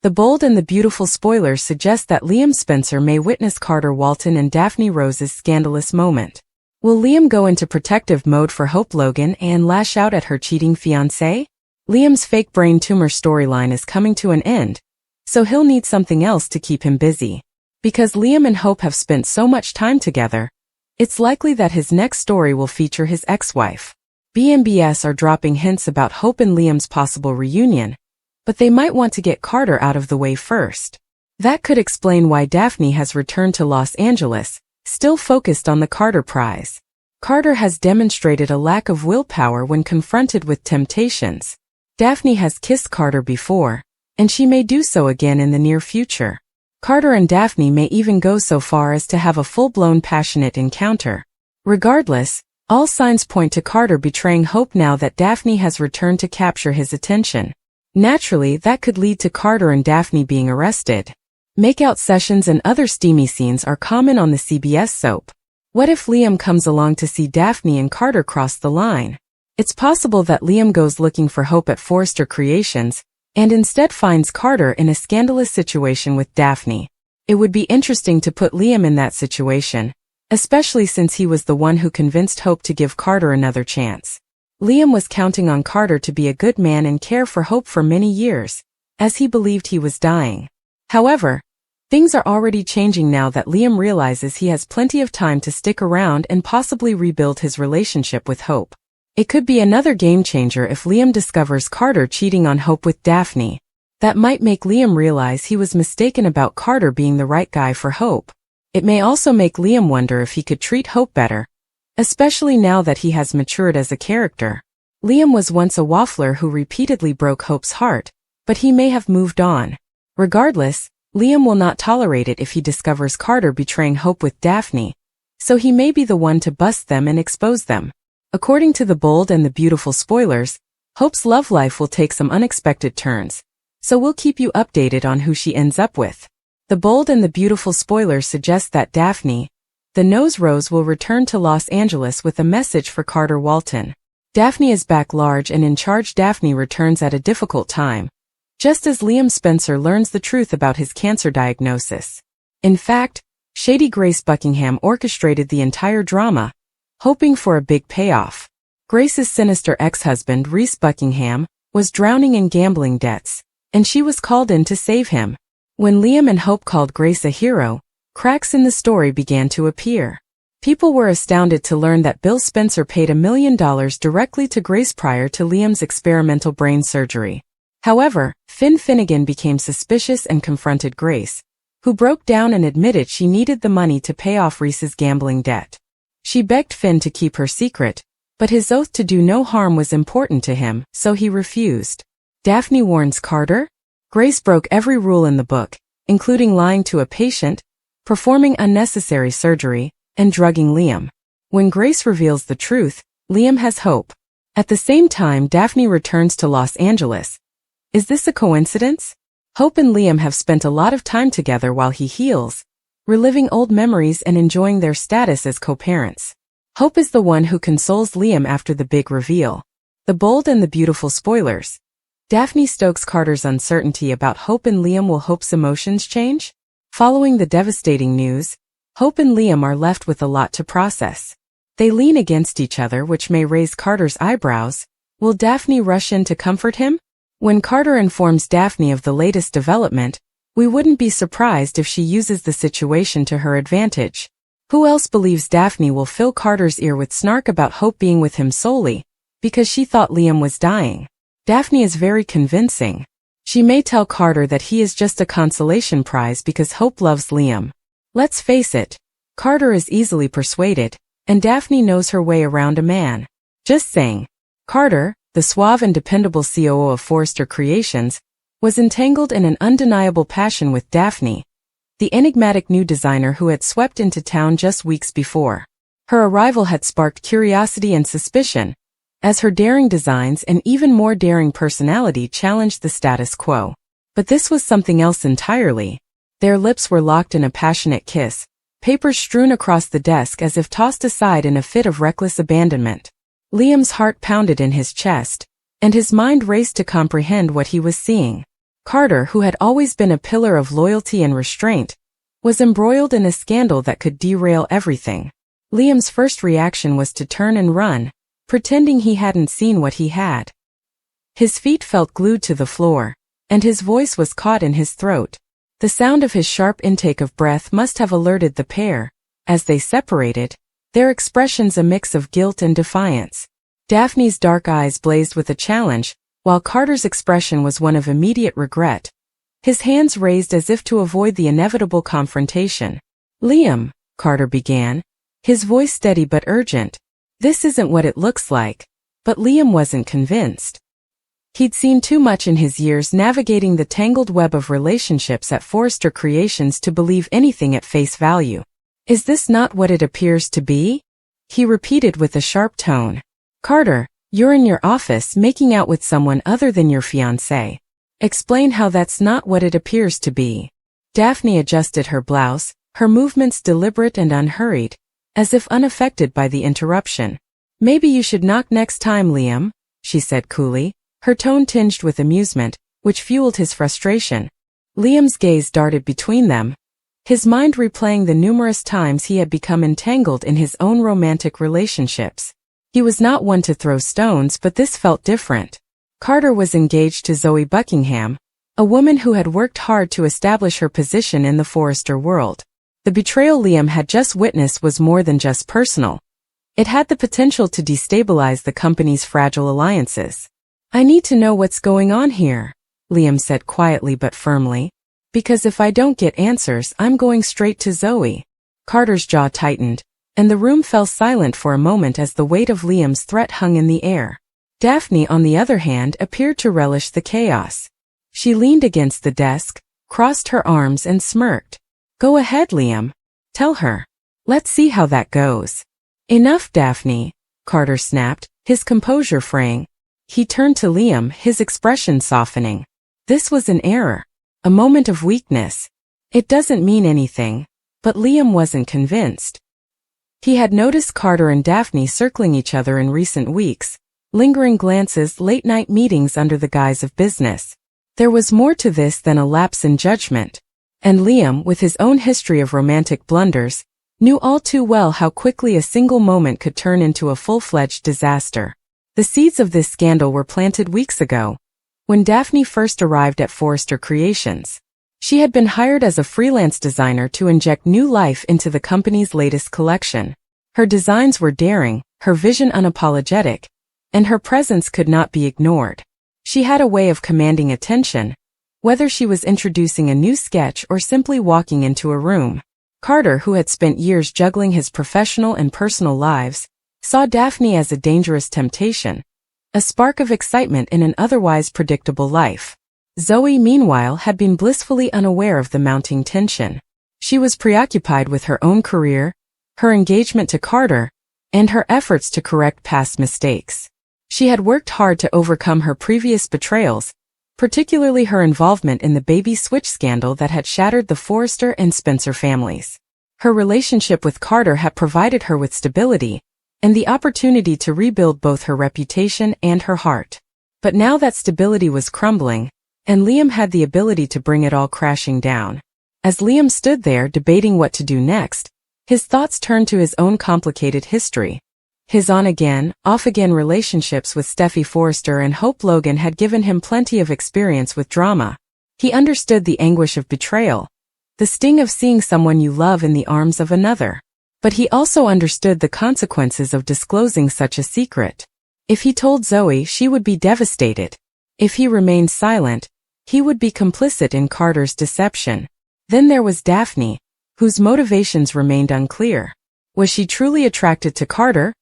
The bold and the beautiful spoilers suggest that Liam Spencer may witness Carter Walton and Daphne Rose's scandalous moment. Will Liam go into protective mode for Hope Logan and lash out at her cheating fiancé? Liam's fake brain tumor storyline is coming to an end, so he'll need something else to keep him busy. Because Liam and Hope have spent so much time together, it's likely that his next story will feature his ex-wife. BETRAYAL are dropping hints about Hope and Liam's possible reunion, but they might want to get Carter out of the way first. That could explain why Daphne has returned to Los Angeles, still focused on the Carter prize. Carter has demonstrated a lack of willpower when confronted with temptations. Daphne has kissed Carter before, and she may do so again in the near future. Carter and Daphne may even go so far as to have a full-blown passionate encounter. Regardless, all signs point to Carter betraying Hope now that Daphne has returned to capture his attention. Naturally, that could lead to Carter and Daphne being arrested. Makeout sessions and other steamy scenes are common on the CBS soap. What if Liam comes along to see Daphne and Carter cross the line? It's possible that Liam goes looking for Hope at Forrester Creations, and instead finds Carter in a scandalous situation with Daphne. It would be interesting to put Liam in that situation, especially since he was the one who convinced Hope to give Carter another chance. Liam was counting on Carter to be a good man and care for Hope for many years, as he believed he was dying. However, things are already changing now that Liam realizes he has plenty of time to stick around and possibly rebuild his relationship with Hope. It could be another game changer if Liam discovers Carter cheating on Hope with Daphne. That might make Liam realize he was mistaken about Carter being the right guy for Hope. It may also make Liam wonder if he could treat Hope better, especially now that he has matured as a character. Liam was once a waffler who repeatedly broke Hope's heart, but he may have moved on. Regardless, Liam will not tolerate it if he discovers Carter betraying Hope with Daphne, so he may be the one to bust them and expose them. According to the bold and the beautiful spoilers, Hope's love life will take some unexpected turns, so we'll keep you updated on who she ends up with. The bold and the beautiful spoilers suggest that Daphne, the Nose Rose, will return to Los Angeles with a message for Carter Walton. Daphne is back large and in charge. Daphne returns at a difficult time, just as Liam Spencer learns the truth about his cancer diagnosis. In fact, shady Grace Buckingham orchestrated the entire drama, hoping for a big payoff. Grace's sinister ex-husband, Reese Buckingham, was drowning in gambling debts, and she was called in to save him. When Liam and Hope called Grace a hero, cracks in the story began to appear. People were astounded to learn that Bill Spencer paid $1 million directly to Grace prior to Liam's experimental brain surgery. However, Finn Finnegan became suspicious and confronted Grace, who broke down and admitted she needed the money to pay off Reese's gambling debt. She begged Finn to keep her secret, but his oath to do no harm was important to him, so he refused. Daphne warns Carter? Grace broke every rule in the book, including lying to a patient, performing unnecessary surgery, and drugging Liam. When Grace reveals the truth, Liam has hope. At the same time, Daphne returns to Los Angeles. Is this a coincidence? Hope and Liam have spent a lot of time together while he heals, reliving old memories and enjoying their status as co-parents. Hope is the one who consoles Liam after the big reveal. The bold and the beautiful spoilers. Daphne stokes Carter's uncertainty about Hope and Liam. Will Hope's emotions change? Following the devastating news, Hope and Liam are left with a lot to process. They lean against each other, which may raise Carter's eyebrows. Will Daphne rush in to comfort him? When Carter informs Daphne of the latest development, we wouldn't be surprised if she uses the situation to her advantage. Who else believes Daphne will fill Carter's ear with snark about Hope being with him solely because she thought Liam was dying? Daphne is very convincing. She may tell Carter that he is just a consolation prize because Hope loves Liam. Let's face it, Carter is easily persuaded, and Daphne knows her way around a man. Just saying. Carter, the suave and dependable COO of Forrester Creations, was entangled in an undeniable passion with Daphne, the enigmatic new designer who had swept into town just weeks before. Her arrival had sparked curiosity and suspicion, as her daring designs and even more daring personality challenged the status quo. But this was something else entirely. Their lips were locked in a passionate kiss, papers strewn across the desk as if tossed aside in a fit of reckless abandonment. Liam's heart pounded in his chest, and his mind raced to comprehend what he was seeing. Carter, who had always been a pillar of loyalty and restraint, was embroiled in a scandal that could derail everything. Liam's first reaction was to turn and run, pretending he hadn't seen what he had. His feet felt glued to the floor, and his voice was caught in his throat. The sound of his sharp intake of breath must have alerted the pair. As they separated, their expressions a mix of guilt and defiance. Daphne's dark eyes blazed with a challenge, while Carter's expression was one of immediate regret. His hands raised as if to avoid the inevitable confrontation. "Liam," Carter began, his voice steady but urgent. "This isn't what it looks like." But Liam wasn't convinced. He'd seen too much in his years navigating the tangled web of relationships at Forrester Creations to believe anything at face value. "Is this not what it appears to be?" he repeated with a sharp tone. "Carter, you're in your office making out with someone other than your fiancé. Explain how that's not what it appears to be." Daphne adjusted her blouse, her movements deliberate and unhurried, as if unaffected by the interruption. "Maybe you should knock next time, Liam," she said coolly, her tone tinged with amusement, which fueled his frustration. Liam's gaze darted between them, his mind replaying the numerous times he had become entangled in his own romantic relationships. He was not one to throw stones, but this felt different. Carter was engaged to Zoe Buckingham, a woman who had worked hard to establish her position in the Forrester world. The betrayal Liam had just witnessed was more than just personal. It had the potential to destabilize the company's fragile alliances. "I need to know what's going on here," Liam said quietly but firmly. "Because if I don't get answers, I'm going straight to Zoe." Carter's jaw tightened, and the room fell silent for a moment as the weight of Liam's threat hung in the air. Daphne, on the other hand, appeared to relish the chaos. She leaned against the desk, crossed her arms and smirked. "Go ahead, Liam. Tell her. Let's see how that goes." "Enough, Daphne," Carter snapped, his composure fraying. He turned to Liam, his expression softening. This was an error. A moment of weakness. "It doesn't mean anything." But Liam wasn't convinced. He had noticed Carter and Daphne circling each other in recent weeks, lingering glances, late-night meetings under the guise of business. There was more to this than a lapse in judgment. And Liam, with his own history of romantic blunders, knew all too well how quickly a single moment could turn into a full-fledged disaster. The seeds of this scandal were planted weeks ago, when Daphne first arrived at Forrester Creations. She had been hired as a freelance designer to inject new life into the company's latest collection. Her designs were daring, her vision unapologetic, and her presence could not be ignored. She had a way of commanding attention, whether she was introducing a new sketch or simply walking into a room. Carter, who had spent years juggling his professional and personal lives, saw Daphne as a dangerous temptation, a spark of excitement in an otherwise predictable life. Zoe, meanwhile, had been blissfully unaware of the mounting tension. She was preoccupied with her own career, her engagement to Carter, and her efforts to correct past mistakes. She had worked hard to overcome her previous betrayals, particularly her involvement in the baby switch scandal that had shattered the Forrester and Spencer families. Her relationship with Carter had provided her with stability and the opportunity to rebuild both her reputation and her heart. But now that stability was crumbling, and Liam had the ability to bring it all crashing down. As Liam stood there debating what to do next, his thoughts turned to his own complicated history. His on-again, off-again relationships with Steffi Forrester and Hope Logan had given him plenty of experience with drama. He understood the anguish of betrayal, the sting of seeing someone you love in the arms of another. But he also understood the consequences of disclosing such a secret. If he told Zoe, she would be devastated. If he remained silent, he would be complicit in Carter's deception. Then there was Daphne, whose motivations remained unclear. Was she truly attracted to Carter?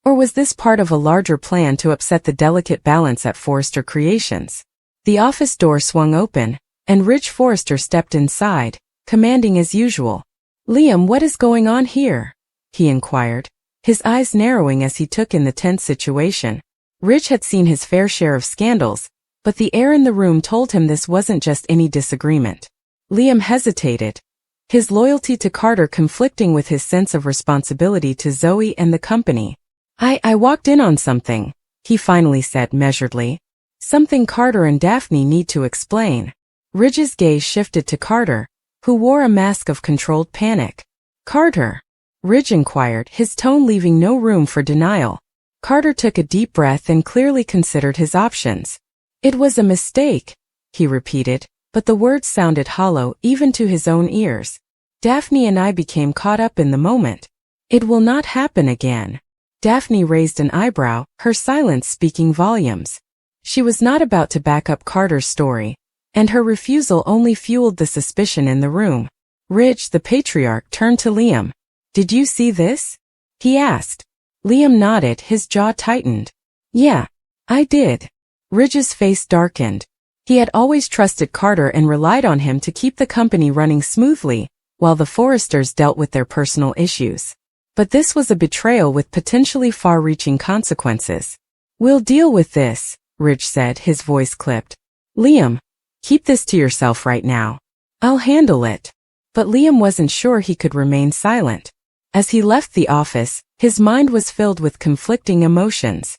Or was this part of a larger plan to upset the delicate balance at Forrester Creations? The office door swung open, and Ridge Forrester stepped inside, commanding as usual. "Liam, what is going on here?" he inquired, his eyes narrowing as he took in the tense situation. Ridge had seen his fair share of scandals, but the air in the room told him this wasn't just any disagreement. Liam hesitated, his loyalty to Carter conflicting with his sense of responsibility to Zoe and the company. I walked in on something," he finally said measuredly. "Something Carter and Daphne need to explain." Ridge's gaze shifted to Carter, who wore a mask of controlled panic. "Carter?" Ridge inquired, his tone leaving no room for denial. Carter took a deep breath and clearly considered his options. "It was a mistake," he repeated, but the words sounded hollow even to his own ears. "Daphne and I became caught up in the moment. It will not happen again." Daphne raised an eyebrow, her silence speaking volumes. She was not about to back up Carter's story, and her refusal only fueled the suspicion in the room. Ridge, the patriarch, turned to Liam. "Did you see this?" he asked. Liam nodded, his jaw tightened. "Yeah, I did." Ridge's face darkened. He had always trusted Carter and relied on him to keep the company running smoothly, while the Forresters dealt with their personal issues. But this was a betrayal with potentially far-reaching consequences. "We'll deal with this," Ridge said, his voice clipped. "Liam, keep this to yourself right now. I'll handle it." But Liam wasn't sure he could remain silent. As he left the office, his mind was filled with conflicting emotions.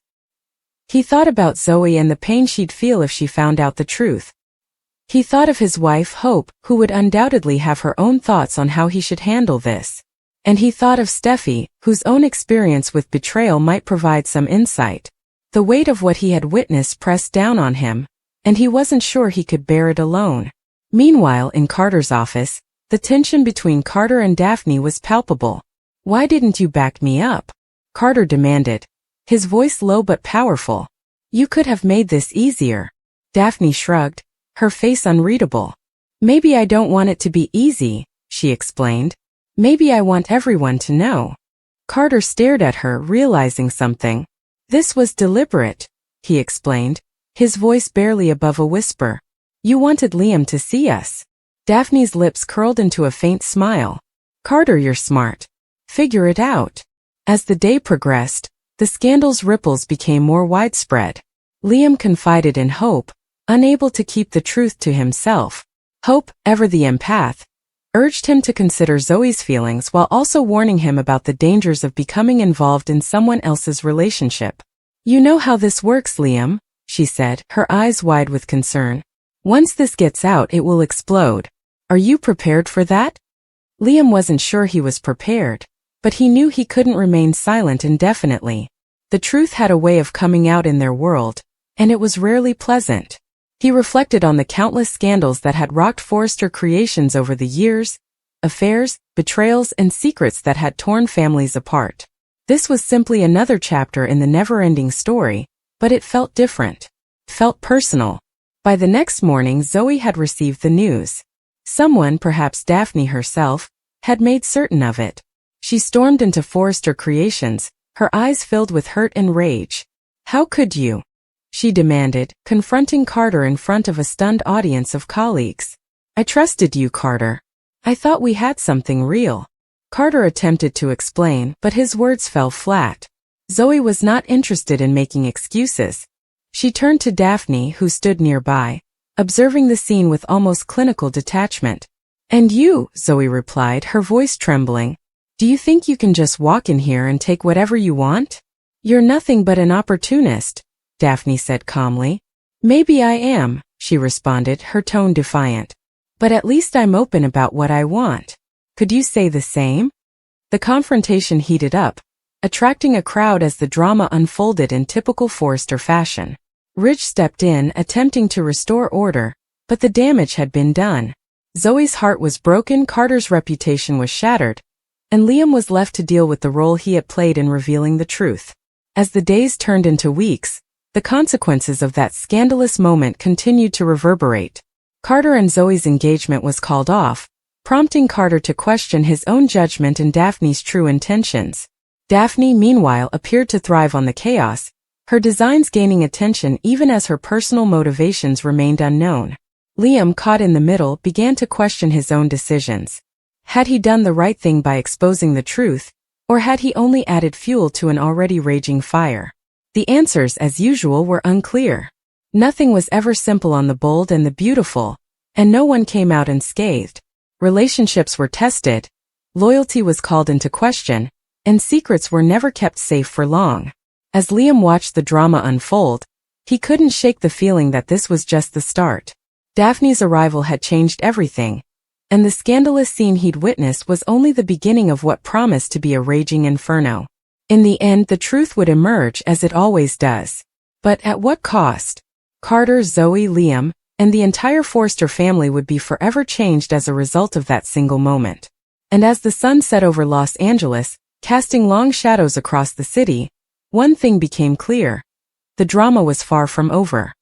He thought about Zoe and the pain she'd feel if she found out the truth. He thought of his wife, Hope, who would undoubtedly have her own thoughts on how he should handle this. And he thought of Steffi, whose own experience with betrayal might provide some insight. The weight of what he had witnessed pressed down on him, and he wasn't sure he could bear it alone. Meanwhile, in Carter's office, the tension between Carter and Daphne was palpable. "Why didn't you back me up?" Carter demanded, his voice low but powerful. "You could have made this easier." Daphne shrugged, her face unreadable. "Maybe I don't want it to be easy," she explained. "Maybe I want everyone to know." Carter stared at her, realizing something. "This was deliberate," he explained, his voice barely above a whisper. "You wanted Liam to see us." Daphne's lips curled into a faint smile. "Carter, you're smart. Figure it out." As the day progressed, the scandal's ripples became more widespread. Liam confided in Hope, unable to keep the truth to himself. Hope, ever the empath, urged him to consider Zoe's feelings while also warning him about the dangers of becoming involved in someone else's relationship. "You know how this works, Liam," she said, her eyes wide with concern. "Once this gets out, it will explode. Are you prepared for that?" Liam wasn't sure he was prepared, but he knew he couldn't remain silent indefinitely. The truth had a way of coming out in their world, and it was rarely pleasant. He reflected on the countless scandals that had rocked Forrester Creations over the years, affairs, betrayals, and secrets that had torn families apart. This was simply another chapter in the never-ending story, but it felt different. Felt personal. By the next morning, Zoe had received the news. Someone, perhaps Daphne herself, had made certain of it. She stormed into Forrester Creations, her eyes filled with hurt and rage. "How could you?" she demanded, confronting Carter in front of a stunned audience of colleagues. "I trusted you, Carter. I thought we had something real." Carter attempted to explain, but his words fell flat. Zoe was not interested in making excuses. She turned to Daphne, who stood nearby, observing the scene with almost clinical detachment. "And you," Zoe replied, her voice trembling. "Do you think you can just walk in here and take whatever you want?" "You're nothing but an opportunist," Daphne said calmly. "Maybe I am," she responded, her tone defiant. "But at least I'm open about what I want. Could you say the same?" The confrontation heated up, attracting a crowd as the drama unfolded in typical Forrester fashion. Ridge stepped in, attempting to restore order, but the damage had been done. Zoe's heart was broken, Carter's reputation was shattered, and Liam was left to deal with the role he had played in revealing the truth. As the days turned into weeks, the consequences of that scandalous moment continued to reverberate. Carter and Zoe's engagement was called off, prompting Carter to question his own judgment and Daphne's true intentions. Daphne, meanwhile, appeared to thrive on the chaos, her designs gaining attention even as her personal motivations remained unknown. Liam, caught in the middle, began to question his own decisions. Had he done the right thing by exposing the truth, or had he only added fuel to an already raging fire? The answers, as usual, were unclear. Nothing was ever simple on The Bold and the Beautiful, and no one came out unscathed. Relationships were tested, loyalty was called into question, and secrets were never kept safe for long. As Liam watched the drama unfold, he couldn't shake the feeling that this was just the start. Daphne's arrival had changed everything, and the scandalous scene he'd witnessed was only the beginning of what promised to be a raging inferno. In the end, the truth would emerge, as it always does. But at what cost? Carter, Zoe, Liam, and the entire Forster family would be forever changed as a result of that single moment. And as the sun set over Los Angeles, casting long shadows across the city, one thing became clear. The drama was far from over.